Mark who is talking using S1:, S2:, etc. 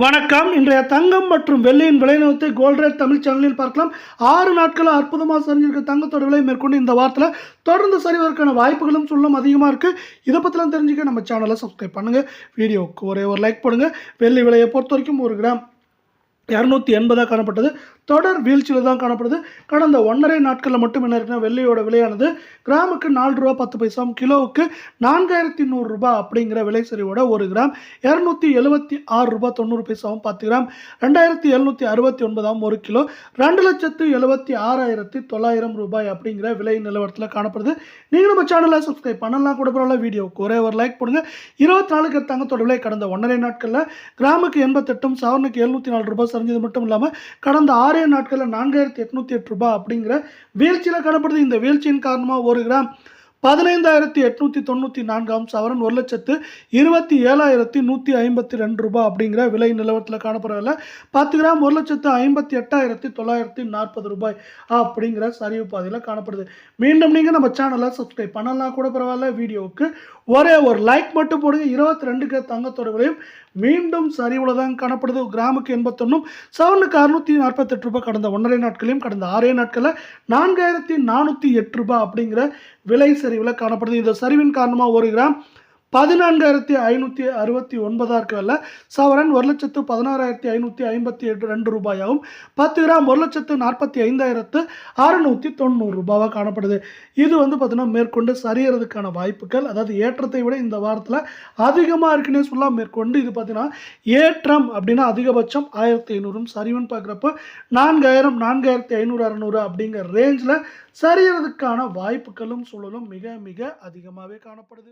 S1: வணக்கம். இன்றைய தங்கம் மற்றும் வெள்ளியின் விலை நிலவரத்தை கோல்ட் ரேட் தமிழ் சேனலில் பார்க்கலாம். 6 நாட்களா அற்புதமா சரிஞ்சிருக்க தங்கத்தோட விலை மேற்கொண்டு இந்த வாரத்துல தொடர்ந்து சரிவதற்கான வாய்ப்புகளும் சூழலும் அதிகமா இருக்கு. இத பத்திலாம் தெரிஞ்சுக்க நம்ம சேனலை சப்ஸ்கிரைப் பண்ணுங்க. வீடியோவுக்கு ஒரே ஒரு லைக் போடுங்க. வெள்ளி விலையை பொறுத்தவரைக்கும் 1 கிராம் 280 காணப்பட்டது. தொடர் வீழ்ச்சியில் தான் காணப்படுது. கடந்த 1.5 நாட்களில் மட்டும் என்ன இருக்குன்னா வெள்ளியோட விலையானது கிராமுக்கு 4 ரூபா 10 பைசாவும் கிலோவுக்கு 4100 ரூபாய் அப்படிங்கிற விலை சரிவோட 1 கிராம் 276 ரூபாய் 90 பைசாவும் 10 கிராம் 2769 1 கிலோ 2,76,900 ரூபாய் அப்படிங்கிற விலை நிலவரத்தில் காணப்படுது. நீங்கள் நம்ம சேனலை சப்ஸ்கிரைப் பண்ணலாம் கூட பரவாயில்ல. வீடியோவுக்கு ஒரே ஒரு லைக் போடுங்க. 24 தங்கத்தோட விலை கடந்த 1.5 நாட்களில் கிராமுக்கு 88 சவரனுக்கு 704 ரூபாய் சரிஞ்சது மட்டும் இல்லாமல் கடந்த 6 நாட்களில் 4808 ரூபாய் அப்படிங்கிற வீழ்ச்சியில் காணப்படுது. இந்த வீழ்ச்சியின் காரணமாக 1 கிராம் 15,894 சவரன் 1,27,152 ரூபாய் அப்படிங்கிற விலை நிலவரத்தில் காணப்படவில்லை. 10 கிராம் 1,58,940 ரூபாய் அப்படிங்கிற சரிவு பாதையில் காணப்படுது. மீண்டும் நீங்கள் நம்ம சேனலை சப்ஸ்கிரைப் பண்ணலாம் கூட பரவாயில்ல. வீடியோவுக்கு ஒரே ஒரு லைக் மட்டும் போடுங்க. 22 தங்கத்தோட விலையும் மீண்டும் சரிவில் தான் காணப்படுது. கிராமுக்கு 81 சவரனுக்கு 648 ரூபாய் கடந்த 1.5 நாட்களையும் கடந்த 6 நாட்களில் 4,408 ரூபாய் அப்படிங்கிற விலை சரிவில் காணப்படுது. இந்த சரிவின் காரணமாக 1 கிராம் 14,569 இருக்கல சவரன் 1,16,552 ரூபாயாகவும் 10 கிராம் 1,45,690 ரூபாவாக காணப்படுது. இது பார்த்தீங்கன்னா மேற்கொண்டு சரியறதுக்கான வாய்ப்புகள், அதாவது ஏற்றத்தை விட இந்த வாரத்தில் அதிகமாக இருக்குன்னே சொல்லலாம். மேற்கொண்டு இது பார்த்தீங்கன்னா ஏற்றம் அப்படின்னா அதிகபட்சம் 1,500 சரிவுன்னு பார்க்குறப்போ 4,000 4,500 600 அப்படிங்கிற ரேஞ்சில் சரியறதுக்கான வாய்ப்புகளும் சூழலும் மிக மிக அதிகமாகவே காணப்படுது.